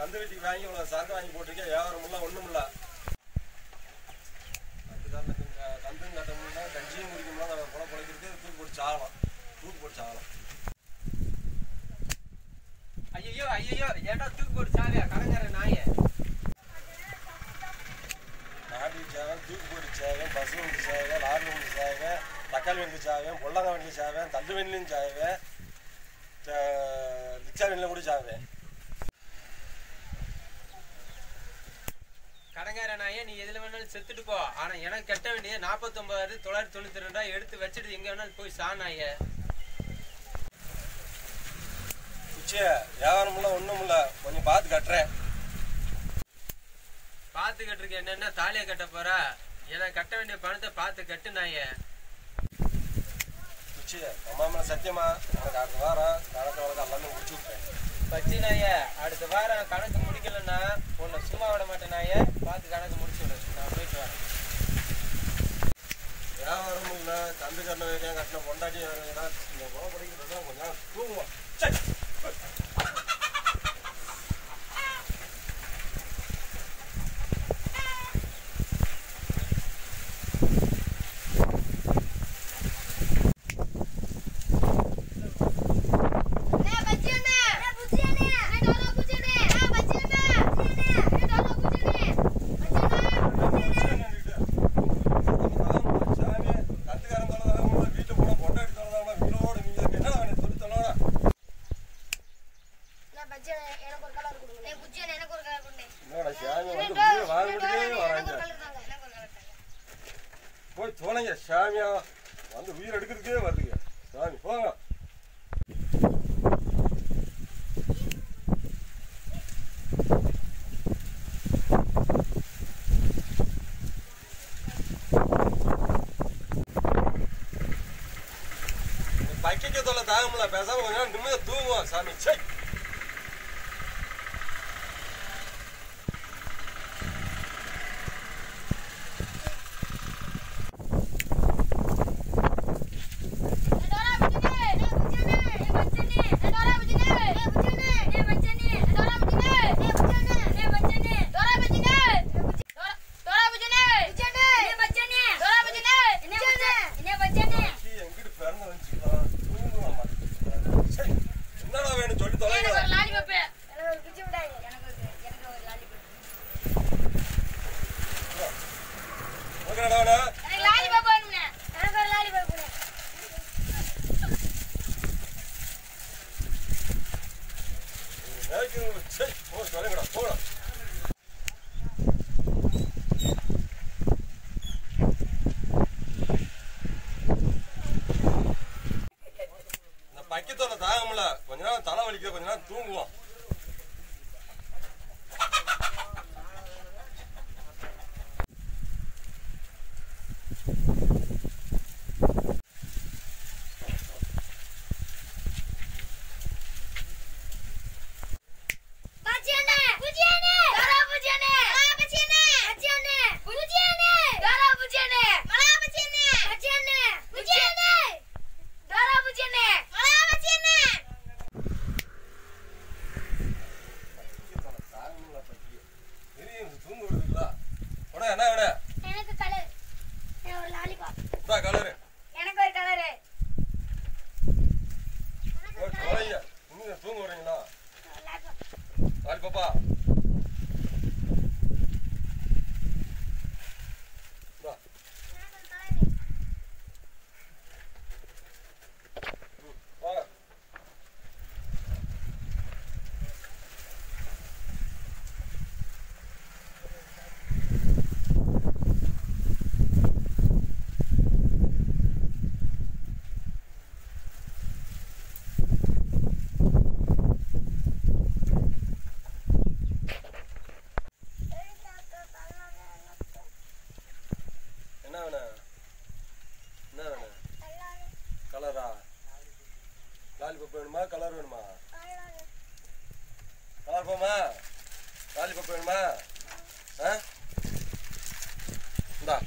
கந்து வெட்டிக்கு வாங்கி உங்களை சரக்கு வாங்கி போட்டிருக்கேன், வியாபாரம் இல்லை ஒன்றும் இல்லை. கந்தும் கட்ட முடியல, கஞ்சியும் குடிக்க முடியல, நம்ம குளம் பிழைக்கிறது தூக்கு போட்டு சாகலாம், தூக்கு போட்டு சாகலாம். ஐயோ ஐயோ ஏன்டா தூக்கு போட்டு சாவியா கடங்கார நாயை? நாட்டு சாவேன், தூக்கு போட்டு சாவேன், பஸ் வண்டி சாவேன், லாரி வண்டி சாவேன், தக்காளி வண்டி சாவேன், பொள்ளங்காய் வண்டி சாவேன், தண்டு வண்டிலையும் சாவேன், ரிக்ஷா வண்டியில் கூட சாவேன். கடங்கார நாயே, நீ எதுல வேணாலும் செத்துட்டு போ. ஆனா எனக்கு கட்ட வேண்டிய 49,992 எடுத்து வச்சுட்டு எங்க வேணாலும் போய் சாநாய. வியாபாரம் இல்லை ஒன்றும் இல்லை, கொஞ்சம் பார்த்து கட்டுறேன். பார்த்து கட்டுருக்கு என்னன்னா தாலியை கட்ட போறா? எனக்கு கட்ட வேண்டிய பணத்தை பார்த்து கட்டு நாய. அம்மா மேல சத்தியமா எனக்கு அடுத்த வாரம் கணக்கு வழக்கு எல்லாமே முடிச்சு விட்டேன். பச்சி நாய, அடுத்த வாரம் கணக்கு முடிக்கலன்னா உன்னை சும்மா விட மாட்டேன் நாய. பார்த்து கணக்கு முடிச்சு விடு, நான் போயிட்டு வரேன். வியாபாரமும் இல்லை, கந்து கட்டின வைக்க கட்டின பொண்டாட்டி இந்த குளம் படிக்கிறது கொஞ்ச நாள் தூங்குவோம். போய் தோலைங்க சாமியா வந்து உயிர் எடுக்கிறதுக்கே வருதுங்க சாமி போங்க. பைக்க தொல்லை தாகமில்ல, பேசாம கொஞ்ச நேரம் நிம்மதியா தூங்குவோம் சாமி. சை பைக்கத்தோட தாகமில்ல, கொஞ்ச நேரம் தலை வலிக்க, கொஞ்ச நேரம் தூங்குவோம். என்ன விட எனக்கு கலர் ஒரு லாலிபாப் கலரு எனக்கு ஒரு கலரு நீங்க தூங்க வரீங்களா? லாலிபாப்பா கலரா? லாலிபாப் வேணுமா கலர் வேணுமா? கலர் போமா? லாலிபாப் வேணுமா? இந்தா